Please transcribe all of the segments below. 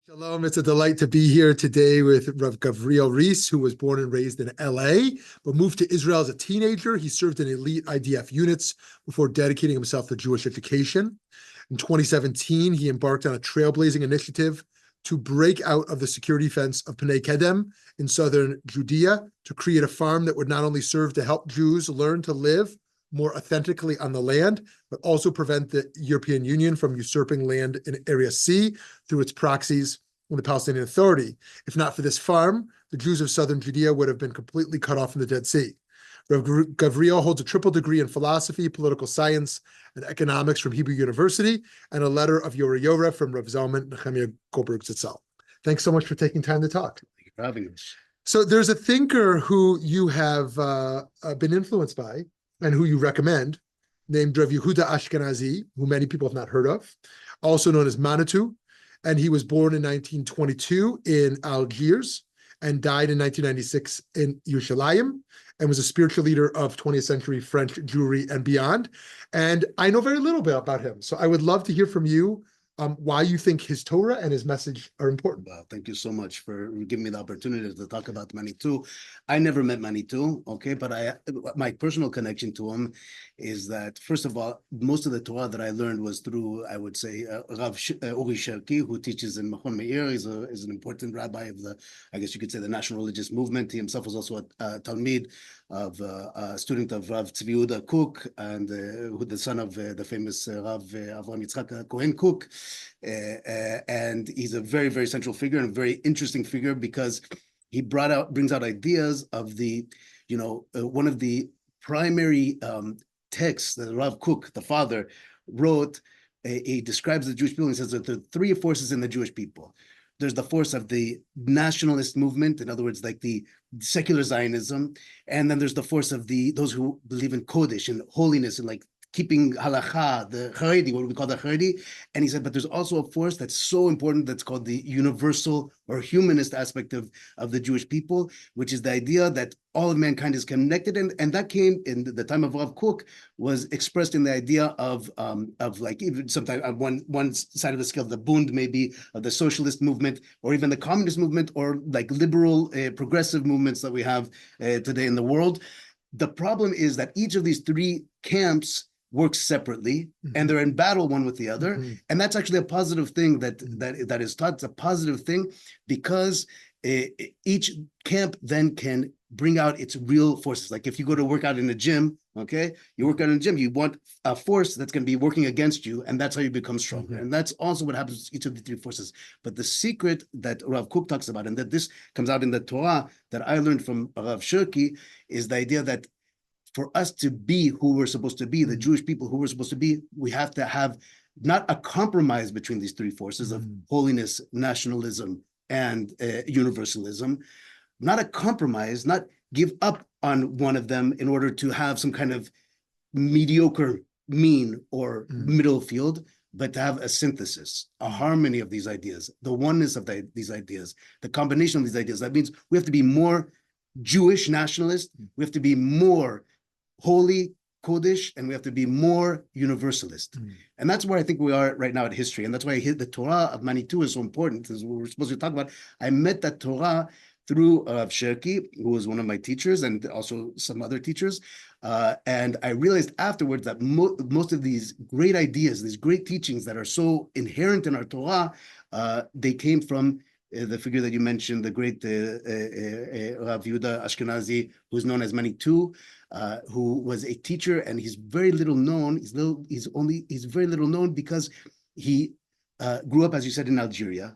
Shalom, it's a delight to be here today with Rav Gavriel Reiss, who was born and raised in LA, but moved to Israel as a teenager. He served in elite IDF units before dedicating himself to Jewish education. In 2017, he embarked on a trailblazing initiative to break out of the security fence of Pnei Kedem in southern Judea to create a farm that would not only serve to help Jews learn to live more authentically on the land, but also prevent the European Union from usurping land in Area C through its proxies in the Palestinian Authority. If not for this farm, the Jews of southern Judea would have been completely cut off from the Dead Sea. Rav Gavriel holds a triple degree in philosophy, political science, and economics from Hebrew University, and a letter of Yoreh Yoreh from Rav Zalman Nehemiah Goldberg Zitzal. Thanks so much for taking time to talk. Thank you for having us. So there's a thinker who you have been influenced by, and who you recommend, named Rav Yehuda Ashkenazi, who many people have not heard of, also known as Manitou. And he was born in 1922 in Algiers and died in 1996 in Yerushalayim, and was a spiritual leader of 20th century French Jewry and beyond. And I know very little bit about him. So I would love to hear from you why you think his Torah and his message are important. Well, thank you so much for giving me the opportunity to talk about Manitou. I never met Manitou, okay, but my personal connection to him is that, first of all, most of the Torah that I learned was through, I would say, Rav Uri Sherki, who teaches in Machon Meir, is an important rabbi of the, I guess you could say, the national religious movement. He himself was also a Talmid of a student of Rav Tzvi Yehuda Kook, and the son of the famous Rav Avraham Yitzchak Cohen Kook. And he's a very, very central figure and a very interesting figure because he brings out ideas of the, one of the primary texts that Rav Kook, the father, wrote. He describes the Jewish people and says that there are three forces in the Jewish people. There's the force of the nationalist movement, in other words, like the secular Zionism, and then there's the force of those who believe in Kodesh and holiness and like keeping halacha, the Haredi, what we call the Haredi. And he said, but there's also a force that's so important that's called the universal or humanist aspect of the Jewish people, which is the idea that all of mankind is connected. And that came in the time of Rav Kook, was expressed in the idea of like even sometimes on one side of the scale, the Bund maybe of the socialist movement, or even the communist movement, or like liberal progressive movements that we have today in the world. The problem is that each of these three camps works separately, and they're in battle one with the other, and that's actually a positive thing that is taught. It's a positive thing because each camp then can bring out its real forces. Like if you go to work out in a gym, okay, you work out in a gym, you want a force that's going to be working against you, and that's how you become stronger. And that's also what happens to each of the three forces. But the secret that Rav Kook talks about, and that this comes out in the Torah that I learned from Rav Sherki, is the idea that for us to be who we're supposed to be, the Jewish people who we're supposed to be, we have to have not a compromise between these three forces of holiness, nationalism, and universalism, not a compromise, not give up on one of them in order to have some kind of mediocre mean or middle field, but to have a synthesis, a harmony of these ideas, the oneness of these ideas, the combination of these ideas. That means we have to be more Jewish nationalist, we have to be more holy, Kodesh, and we have to be more universalist. And that's where I think we are right now at history. And that's why the Torah of Manitou is so important, because we're supposed to talk about. I met that Torah through Rav Sherki, who was one of my teachers, and also some other teachers. And I realized afterwards that most of these great ideas, these great teachings that are so inherent in our Torah, they came from the figure that you mentioned, the great Rav Yehuda Ashkenazi, who's known as Manitou, who was a teacher, and he's very little known. He's very little known because he grew up, as you said, in Algeria.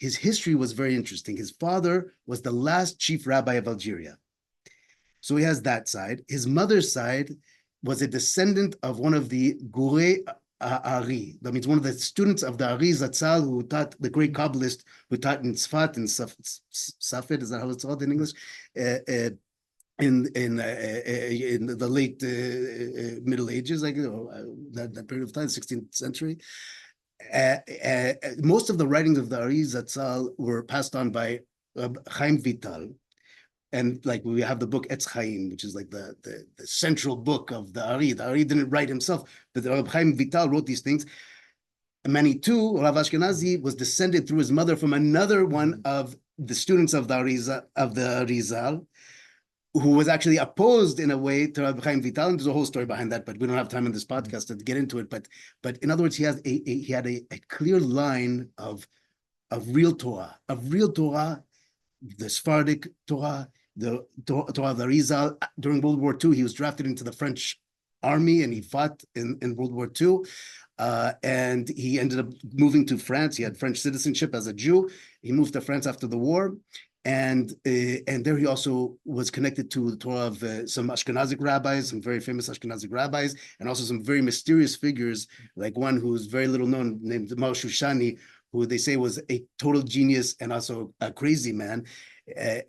His history was very interesting. His father was the last chief rabbi of Algeria. So he has that side. His mother's side was a descendant of one of the Gurei Ari. That means one of the students of the Ari Zatzal, who taught, the great Kabbalist, who taught in Tzfat, in Safed, is that how it's called in English? In the late Middle Ages, like that period of time, 16th century. Most of the writings of the Ari Zatzal were passed on by Chaim Vital. And like we have the book Etz Chaim, which is like the central book of the Ari. The Ari didn't write himself, but Chaim Vital wrote these things. Manitou, Rav Ashkenazi, was descended through his mother from another one of the students of the Rizal, who was actually opposed in a way to Rabbi Chaim Vital. And there's a whole story behind that, but we don't have time in this podcast to get into it. But in other words, he had a clear line of real Torah, the Sephardic Torah, the Torah of the Rizal. During World War II, he was drafted into the French army and he fought in World War II. And he ended up moving to France. He had French citizenship as a Jew. He moved to France after the war. And there he also was connected to the Torah of some Ashkenazi rabbis, some very famous Ashkenazi rabbis, and also some very mysterious figures, like one who's very little known named Mar Shushani, who they say was a total genius and also a crazy man. I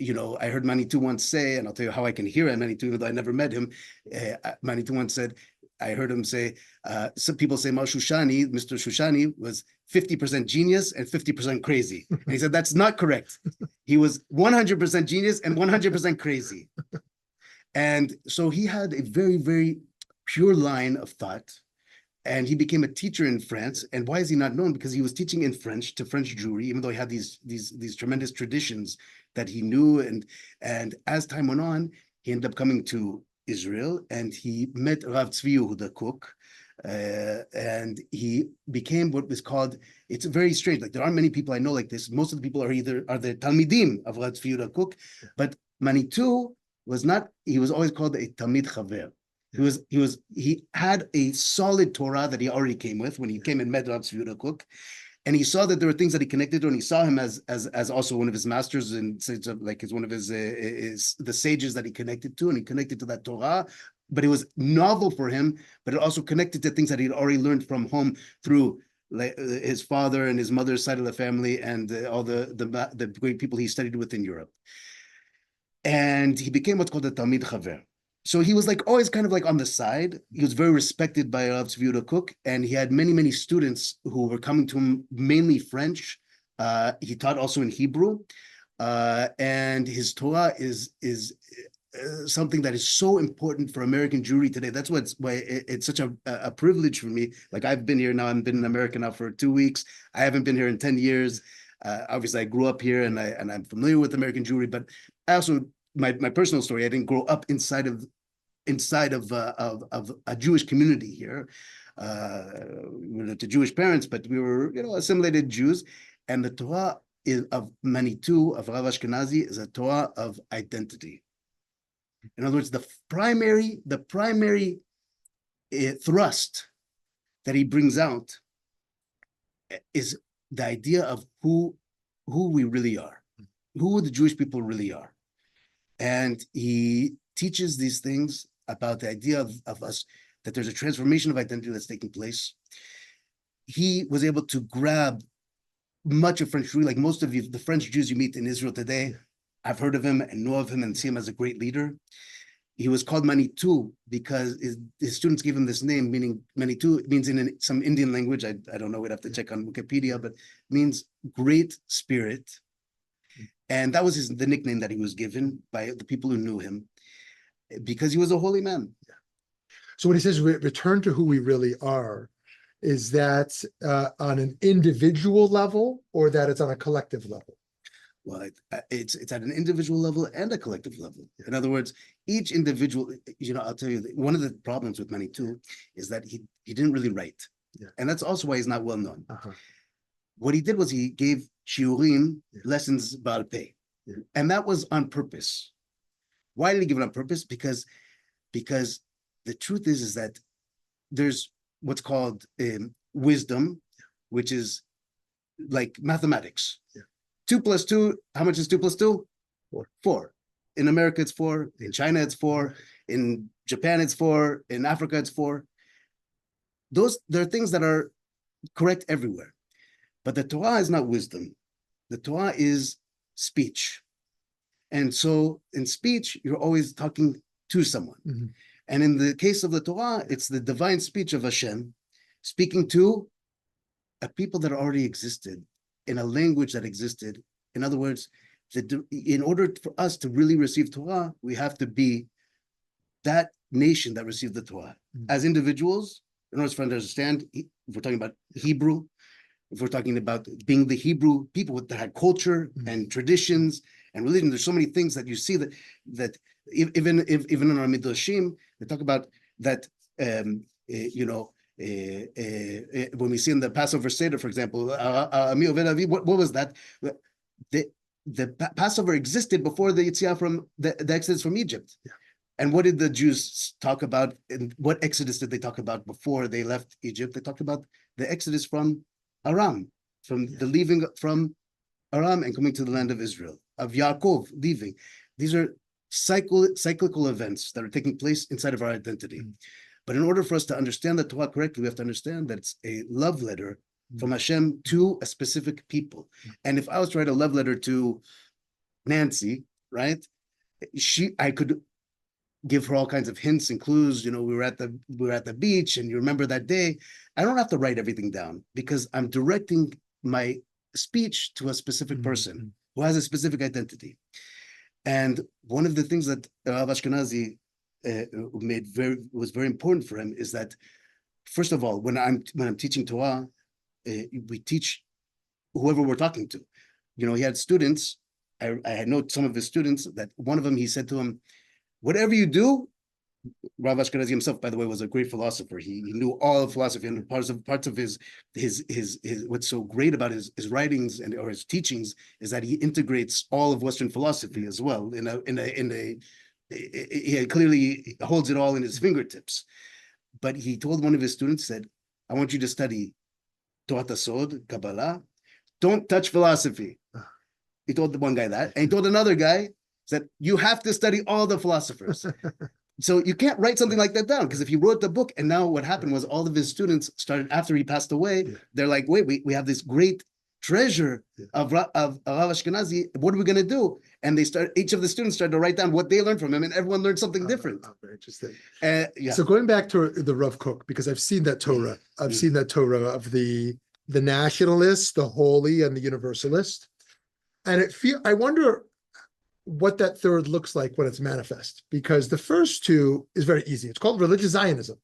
heard Manitou once say, and I'll tell you how I can hear it, Manitou, even though I never met him. Manitou once said, I heard him say, some people say Mar Shushani, Mr. Shushani, was 50% genius and 50% crazy. And he said, that's not correct. He was 100% genius and 100% crazy. And so he had a very, very pure line of thought. And he became a teacher in France. And why is he not known? Because he was teaching in French to French Jewry, even though he had these tremendous traditions that he knew. And as time went on, he ended up coming to Israel, and he met Rav Tzvi Yehuda Cook, and he became what was called, it's very strange, like there aren't many people I know like this. Most of the people are the Talmidim of Rav Tzvi Yehuda Cook, but Manitou was not, he was always called a Talmid Chaver. He had a solid Torah that he already came with when he came and met Rav Tzvi Yehuda Cook. And he saw that there were things that he connected to, and he saw him as also one of his masters, and like as one of his the sages that he connected to, and he connected to that Torah. But it was novel for him, but it also connected to things that he'd already learned from home through his father and his mother's side of the family, and all the great people he studied with in Europe. And he became what's called a Talmid Chaver. So he was like always kind of like on the side. He was very respected by Rav Tzvi Yehuda Cook, and he had many, many students who were coming to him, mainly French. He taught also in Hebrew, and his Torah is something that is so important for American Jewry today. That's why it's such a privilege for me. Like I've been here now, I've been in America now for 2 weeks. I haven't been here in 10 years. Obviously, I grew up here, and I'm familiar with American Jewry, but I also, my personal story, I didn't grow up inside of a Jewish community here. We were to Jewish parents, but we were, assimilated Jews. And the Torah of Manitou, of Rav Ashkenazi, is a Torah of identity. In other words, the primary thrust that he brings out is the idea of who we really are, who the Jewish people really are. And he teaches these things about the idea of us, that there's a transformation of identity that's taking place. He was able to grab much of French Jewry, like most of you, the French Jews you meet in Israel today. I've heard of him and know of him and see him as a great leader. He was called Manitou because his students gave him this name, meaning Manitou. It means in some Indian language, I don't know, we'd have to check on Wikipedia, but it means great spirit. And that was the nickname that he was given by the people who knew him, because he was a holy man. So when he says return to who we really are, is that on an individual level, or that it's on a collective level? Well, it's at an individual level and a collective level. In other words, each individual, I'll tell you, one of the problems with Manitou is that he didn't really write. Yeah. And that's also why he's not well known. Uh-huh. What he did was he gave shiurim, lessons Baal Peh. Yeah. And that was on purpose. Why did he give it on purpose? Because the truth is that there's what's called wisdom, which is like mathematics. Yeah. 2 + 2, how much is 2 + 2? 4. 4. In America, it's 4. In China, it's 4. In Japan, it's 4. In Africa, it's 4. There are things that are correct everywhere. But the Torah is not wisdom. The Torah is speech. And so in speech, you're always talking to someone. Mm-hmm. And in the case of the Torah, it's the divine speech of Hashem speaking to a people that already existed in a language that existed. In other words, in order for us to really receive Torah, we have to be that nation that received the Torah. Mm-hmm. As individuals, in order for us to understand, if we're talking about Hebrew, if we're talking about being the Hebrew people that had culture and traditions and religion, there's so many things that you see that even in our Midrashim, they talk about that, when we see in the Passover Seder, for example, what was that? The Passover existed before the Yetziah from the Exodus from Egypt. Yeah. And what did the Jews talk about? And what Exodus did they talk about before they left Egypt? They talked about the Exodus from Aram, from the leaving from Aram and coming to the land of Israel, of Yaakov leaving. These are cyclical events that are taking place inside of our identity. But in order for us to understand the Torah correctly, we have to understand that it's a love letter from Hashem to a specific people. And if I was to write a love letter to Nancy, right, I could give her all kinds of hints and clues. We were at the beach, and you remember that day. I don't have to write everything down because I'm directing my speech to a specific person who has a specific identity. And one of the things that Rav Ashkenazi was very important for him is that, first of all, when I'm teaching Torah, we teach whoever we're talking to. He had students. I know some of his students that one of them, he said to him, whatever you do, Rav Ashkenazi himself, by the way, was a great philosopher. He knew all of philosophy, and parts of his what's so great about his writings or his teachings is that he integrates all of Western philosophy as well. He clearly holds it all in his fingertips. But he told one of his students, said, "I want you to study Torah Sod, Kabbalah. Don't touch philosophy." He told the one guy that, and he told another guy, said, "You have to study all the philosophers." So you can't write something like that down, because if he wrote the book, and now what happened was all of his students started, after he passed away, they're like, wait, we have this great treasure of Rav Ashkenazi. What are we going to do? And each of the students started to write down what they learned from him, and everyone learned something different. Very interesting. Yeah. So going back to the Rav Kook, because I've seen that Torah. I've seen that Torah of the nationalist, the holy, and the universalist. And I wonder what that third looks like when it's manifest, because the first two is very easy. It's called religious Zionism.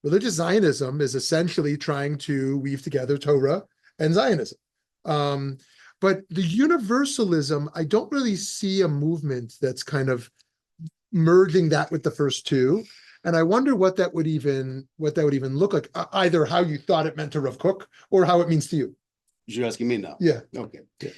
Religious Zionism is essentially trying to weave together Torah and Zionism. But the universalism, I don't really see a movement that's kind of merging that with the first two. And I wonder what that would even look like, either how you thought it meant to Rav Kook or how it means to you. You're asking me now? Yeah. Okay. Yeah.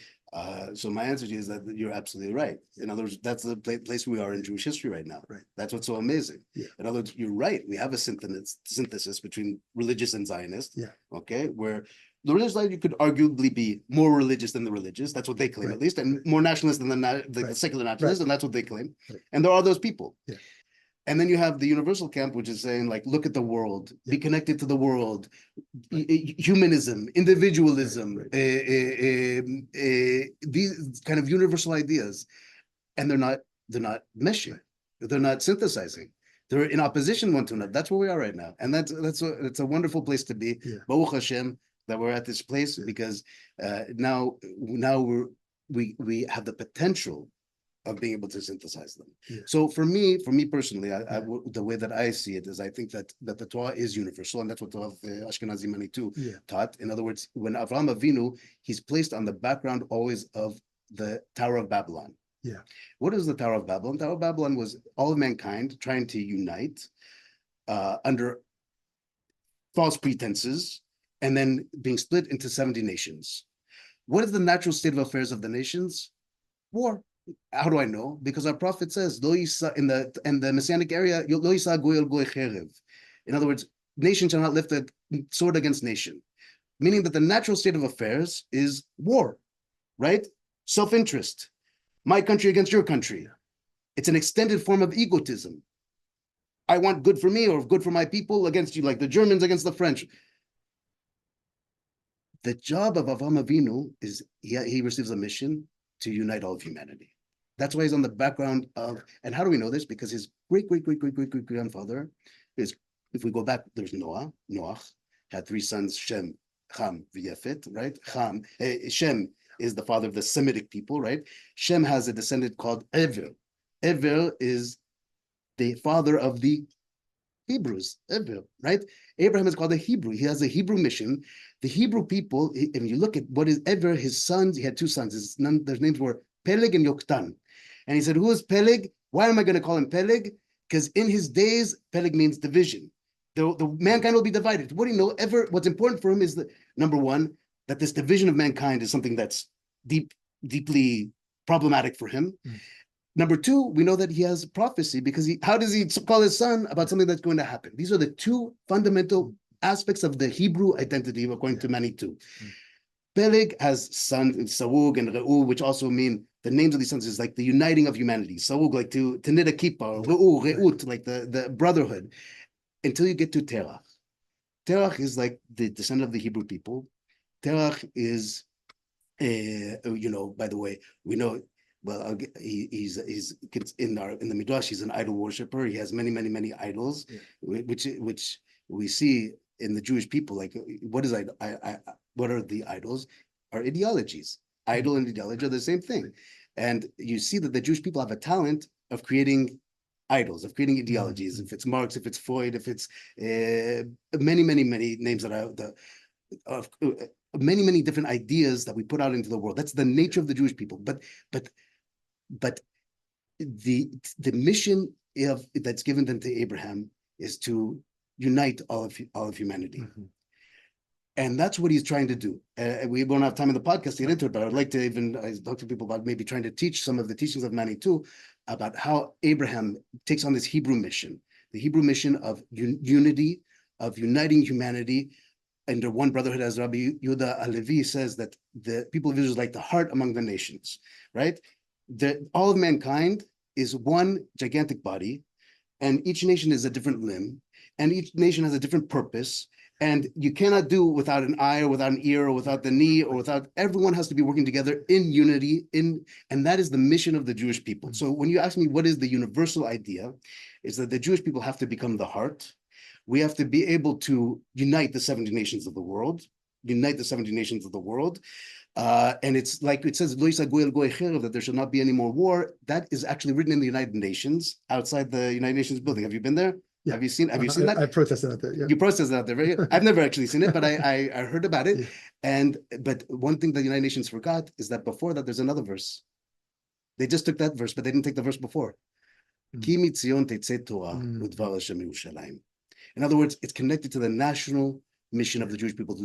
So my answer to you is that you're absolutely right. In other words, that's the place we are in Jewish history right now. Right. That's what's so amazing. Yeah. In other words, you're right. We have a synthesis between religious and Zionist. Yeah. Okay. Where the religious side, you could arguably be more religious than the religious. That's what they claim, Right. at least, and more nationalist than the Right. secular nationalists, Right. and that's what they claim. Right. And there are those people. Yeah. And then you have the universal camp, which is saying, like, look at the world, be connected to the world, humanism, individualism, Right. These kind of universal ideas, and they're not meshing, they're not synthesizing. They're in opposition one to another. That's where we are right now, and it's a wonderful place to be. Yeah. Baruch Hashem that we're at this place, because now we have the potential of being able to synthesize them. Yeah. So for me personally, the way that I see it is, I think that the Torah is universal, and that's what the Ashkenazi Manitou taught. In other words, when Avraham Avinu, he's placed on the background always of the Tower of Babylon. Yeah. What is the Tower of Babylon? The Tower of Babylon was all of mankind trying to unite under false pretenses, and then being split into 70 nations. What is the natural state of affairs of the nations? War. How do I know? Because our prophet says, "Lo yisa," in the Messianic area, "Lo yisa goy el goy cherev." In other words, nation shall not lift a sword against nation, meaning that the natural state of affairs is war, right? Self-interest, my country against your country. It's an extended form of egotism. I want good for me or good for my people against you, like the Germans against the French. The job of Avraham Avinu is he receives a mission to unite all of humanity. That's why he's on the background of, and how do we know this? Because his great-great-great-great-great-grandfather is, if we go back, there's Noah. Noah had three sons, Shem, Ham, Yefet, right? Shem is the father of the Semitic people, right? Shem has a descendant called Ever. Ever is the father of the Hebrews, right? Abraham is called a Hebrew. He has a Hebrew mission. The Hebrew people, if you look at what is Ever, his sons, he had two sons. Their names were Peleg and Yoktan. And he said, who is Peleg? Why am I going to call him Peleg? Because in his days, Peleg means division. The mankind will be divided. What do you know? What's important for him is that, number one, that this division of mankind is something that's deeply problematic for him. Number two, we know that he has prophecy because how does he call his son about something that's going to happen? These are the two fundamental aspects of the Hebrew identity according to Manitou. Peleg has sons, Sawug and Re'u, which also mean the names of these sons is like the uniting of humanity. Sawug, like to knit a kippah, Re'ut, like the brotherhood, until you get to Terach. Terach is like the descendant of the Hebrew people. Terach is, by the way, we know. Well, he's in the Midrash. He's an idol worshiper. He has many idols, which we see in the Jewish people. Like, what is what are the idols? Are ideologies. Idol and ideology are the same thing, and you see that the Jewish people have a talent of creating idols, of creating ideologies. If it's Marx, if it's Freud, if it's many names that are many different ideas that we put out into the world. That's the nature of the Jewish people. But the mission that's given them to Abraham is to unite all of humanity. And that's what he's trying to do. We won't have time in the podcast to get into it, but I'd like to even talk to people about maybe trying to teach some of the teachings of Manitou about how Abraham takes on this Hebrew mission, the Hebrew mission of unity, of uniting humanity under one brotherhood, as Rabbi Yehuda Halevi says, that the people of Israel is like the heart among the nations, right? All of mankind is one gigantic body, and each nation is a different limb, and each nation has a different purpose, and you cannot do without an eye or without an ear or without the knee or without, everyone has to be working together in unity, and that is the mission of the Jewish people. So when you ask me what is the universal idea, is that the Jewish people have to become the heart. We have to be able to unite the 70 nations of the world, and it's like it says, that there should not be any more war. That is actually written in the United Nations, outside the United Nations building. Have you been there? Yeah. Have you seen that? I protested out there. Yeah. You protested out there. Very good. I've never actually seen it, but I heard about it. Yeah. But one thing the United Nations forgot is that before that, there's another verse. They just took that verse, but they didn't take the verse before. Ki mitzion tetzeh Torah udvar Hashem Yerushalayim. In other words, it's connected to the national mission of the Jewish people,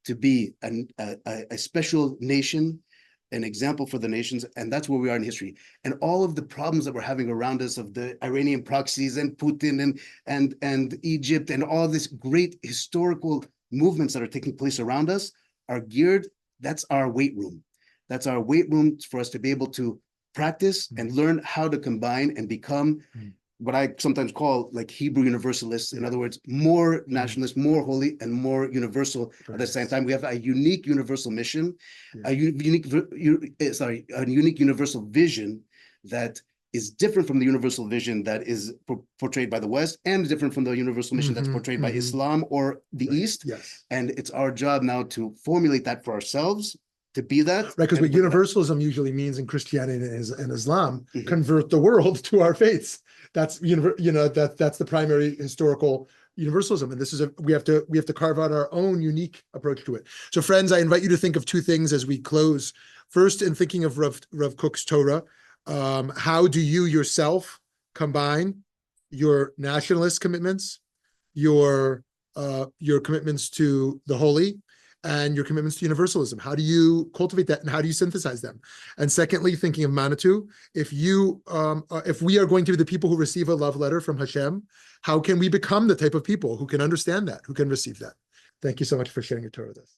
to be a special nation, an example for the nations, and that's where we are in history. And all of the problems that we're having around us of the Iranian proxies and Putin and Egypt and all this great historical movements that are taking place around us are geared, that's our weight room. That's our weight room for us to be able to practice and learn how to combine and become what I sometimes call like Hebrew universalists. In other words, more nationalist, more holy, and more universal at the same time. We have a unique universal mission, a unique universal vision that is different from the universal vision that is portrayed by the West, and different from the universal mission that's portrayed by Islam or the East. Yes. And it's our job now to formulate that for ourselves, to be that. Right, because what universalism usually means in Christianity and Islam, convert the world to our faiths. That's that's the primary historical universalism, and this is we have to carve out our own unique approach to it. So, friends, I invite you to think of two things as we close. First, in thinking of Rav Kook's Torah, how do you yourself combine your nationalist commitments, your commitments to the holy, and your commitments to universalism? How do you cultivate that, and how do you synthesize them? And secondly, thinking of Manitou, if we are going to be the people who receive a love letter from Hashem, how can we become the type of people who can understand that, who can receive that? Thank you so much for sharing your Torah with us.